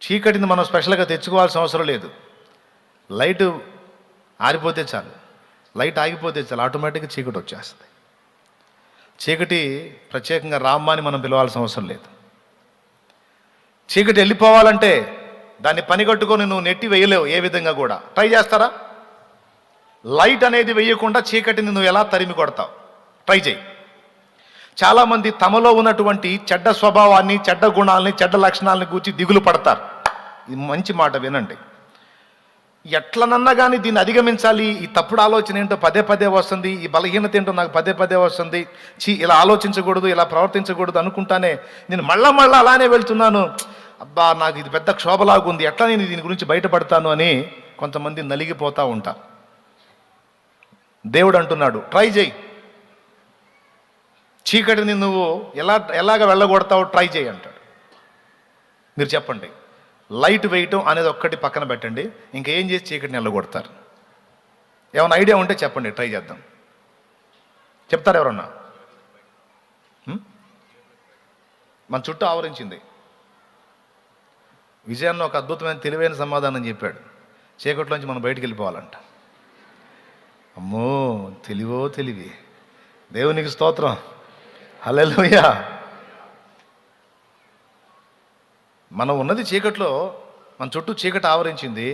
చీకటిని మనం స్పెషల్గా తెచ్చుకోవాల్సిన అవసరం లేదు. లైట్ ఆరిపోతే చాలు, లైట్ ఆగిపోతే చాలు, ఆటోమేటిక్గా చీకటి వచ్చేస్తుంది. చీకటి ప్రత్యేకంగా రామ్మ అని మనం పిలవాల్సిన అవసరం లేదు. చీకటి వెళ్ళిపోవాలంటే దాన్ని పనిగట్టుకొని నువ్వు నెట్టి వేయలేవు ఏ విధంగా కూడా. ట్రై చేస్తారా? లైట్ అనేది వేయకుండా చీకటిని నువ్వు ఎలా తరిమి కొడతావు? ట్రై చేయి. చాలామంది తమలో ఉన్నటువంటి చెడ్డ స్వభావాన్ని, చెడ్డ గుణాలని, చెడ్డ లక్షణాలని గురించి దిగులు పడతారు. ఇది మంచి మాట వినండి. ఎట్లనన్నా కానీ దీన్ని అధిగమించాలి, ఈ తప్పుడు ఆలోచన ఏంటో పదే పదే వస్తుంది, ఈ బలహీనత ఏంటో నాకు పదే పదే వస్తుంది, ఇలా ఆలోచించకూడదు, ఇలా ప్రవర్తించకూడదు అనుకుంటానే నేను మళ్ళా అలానే వెళ్తున్నాను, అబ్బా నాకు ఇది పెద్ద క్షోభలాగుంది, ఎట్లా నేను దీని గురించి బయటపడతాను అని కొంతమంది నలిగిపోతూ ఉంటారు. దేవుడు అంటున్నాడు, ట్రై చేయి. చీకటిని నువ్వు ఎలాగ వెళ్ళగొడతావు ట్రై చేయి అంటాడు. మీరు చెప్పండి, లైట్ వేయటం అనేది ఒక్కటి పక్కన పెట్టండి, ఇంకేం చేసి చీకటిని వెళ్ళగొడతారు? ఏమైనా ఐడియా ఉంటే చెప్పండి, ట్రై చేద్దాం. చెప్తారు ఎవరన్నా? మన చుట్టూ ఆవరించింది. విజయాన్ని ఒక అద్భుతమైన తెలివైన సమాధానం చెప్పాడు. చీకట్లోంచి మనం బయటికి వెళ్ళిపోవాలంట. అమ్మో, తెలివి. దేవునికి స్తోత్రం, హల్లెలూయా. మనం ఉన్నది చీకట్లో, మన చుట్టూ చీకటి ఆవరించింది.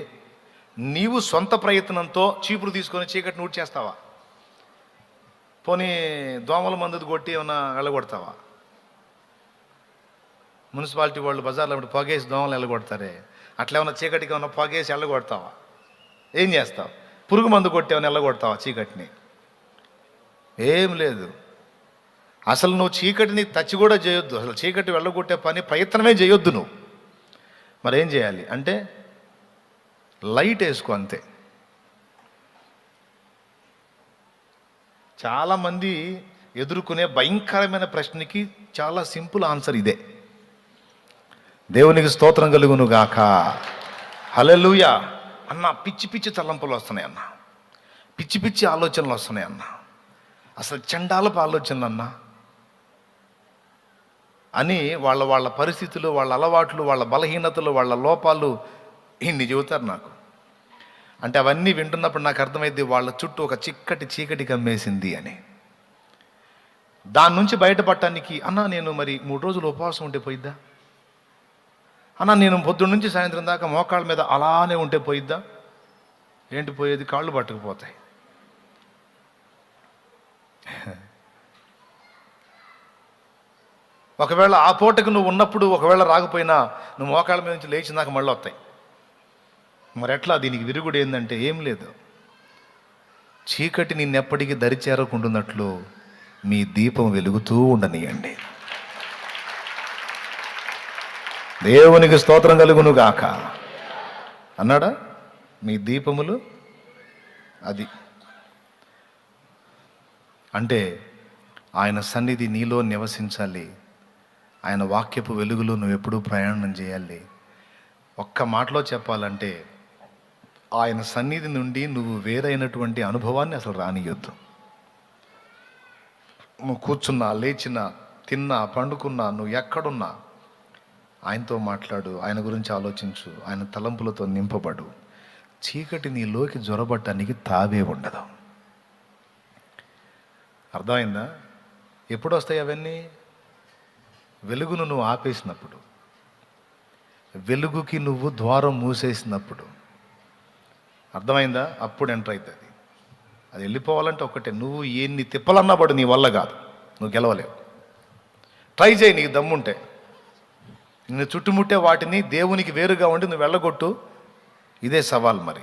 నీవు సొంత ప్రయత్నంతో చీపురు తీసుకొని చీకటిని ఊడ్చేస్తావా? పోనీ దోమల మందు కొట్టి ఏమన్నా వెళ్ళగొడతావా? మున్సిపాలిటీ వాళ్ళు బజార్లో పొగేసి దోమలు వెళ్ళగొడతారే, అట్లా ఏమన్నా చీకటికి ఏమన్నా పొగేసి వెళ్ళగొడతావా? ఏం చేస్తావు? పురుగు మందు కొట్టి ఏమైనా వెళ్ళగొడతావా చీకటిని? ఏం లేదు. అసలు నువ్వు చీకటిని టచ్ కూడా చేయొద్దు. అసలు చీకటి వెళ్ళగొట్టే పని ప్రయత్నమే చేయొద్దు నువ్వు. మరేం చేయాలి అంటే లైట్ వేసుకో అంతే. చాలామంది ఎదుర్కొనే భయంకరమైన ప్రశ్నకి చాలా సింపుల్ ఆన్సర్ ఇదే. దేవునికి స్తోత్రం కలుగును గాక, హల్లెలూయా. అన్న పిచ్చి తలంపులు వస్తున్నాయి అన్న, పిచ్చి ఆలోచనలు వస్తున్నాయి అన్న, అసలు చండాలపు ఆలోచనలు అన్న అని వాళ్ళ పరిస్థితులు, వాళ్ళ అలవాట్లు, వాళ్ళ బలహీనతలు, వాళ్ళ లోపాలు ఇన్ని చెబుతారు నాకు. అంటే అవన్నీ వింటున్నప్పుడు నాకు అర్థమైంది వాళ్ళ చుట్టూ ఒక చీకటి కమ్మేసింది అని. దాని నుంచి బయటపడటానికి అన్న నేను మరి 3 రోజులు ఉపవాసం ఉంటే పోయిద్దా? అన్న నేను పొద్దున్న నుంచి సాయంత్రం దాకా మోకాళ్ళ మీద అలానే ఉంటే పోయిద్దా? ఏంటి పోయేది? కాళ్ళు పట్టుకుపోతాయి. ఒకవేళ ఆ పూటకు నువ్వు ఉన్నప్పుడు ఒకవేళ రాకపోయినా నువ్వు మోకాళ్ళ మీద నుంచి లేచినాక మళ్ళీ వస్తాయి. మరి ఎట్లా? దీనికి విరుగుడు ఏంటంటే ఏం లేదు, చీకటి నిన్నెప్పటికీ దరిచేరకుంటున్నట్లు మీ దీపం వెలుగుతూ ఉండనియండి. దేవునికి స్తోత్రం కలుగును గాక అన్నాడా? మీ దీపములు అది అంటే ఆయన సన్నిధి నీలో నివసించాలి. ఆయన వాక్యపు వెలుగులో నువ్వు ఎప్పుడూ ప్రయాణం చేయాలి. ఒక్క మాటలో చెప్పాలంటే ఆయన సన్నిధి నుండి నువ్వు వేరైనటువంటి అనుభవాన్ని అసలు రానియొద్దు. నువ్వు కూర్చున్నా, లేచినా, తిన్నా, పండుకున్నా, నువ్వు ఎక్కడున్నా ఆయనతో మాట్లాడు, ఆయన గురించి ఆలోచించు, ఆయన తలంపులతో నింపబడు. చీకటి నీలోకి జ్వరబట్టడానికి తావే ఉండదు. అర్థమైందా? ఎప్పుడు వస్తాయి అవన్నీ? వెలుగును నువ్వు ఆపేసినప్పుడు, వెలుగుకి నువ్వు ద్వారం మూసేసినప్పుడు. అర్థమైందా? అప్పుడు ఎంటర్ అవుతుంది. అది వెళ్ళిపోవాలంటే ఒకటే, నువ్వు ఎన్ని తిప్పలన్నా పడు, నీ వల్ల కాదు, నువ్వు గెలవలేవు. ట్రై చేయి, నీకు దమ్ముంటే. నిన్ను చుట్టుముట్టే వాటిని దేవునికి వేరుగా ఉండి నువ్వు వెళ్ళగొట్టు. ఇదే సవాల్. మరి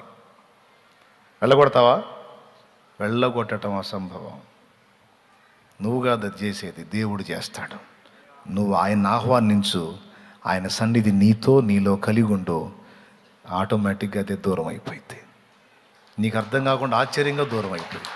వెళ్ళగొడతావా? వెళ్ళగొట్టడం అసంభవం. నువ్వు కాదు అది చేసేది, దేవుడు చేస్తాడు. నువ్వు ఆయన ఆహ్వానించు, ఆయన సన్నిధి నీలో కలిగి ఉండు, ఆటోమేటిక్గా అదే దూరం అయిపోయింది. నీకు అర్థం కాకుండా ఆశ్చర్యంగా దూరం అయిపోయింది.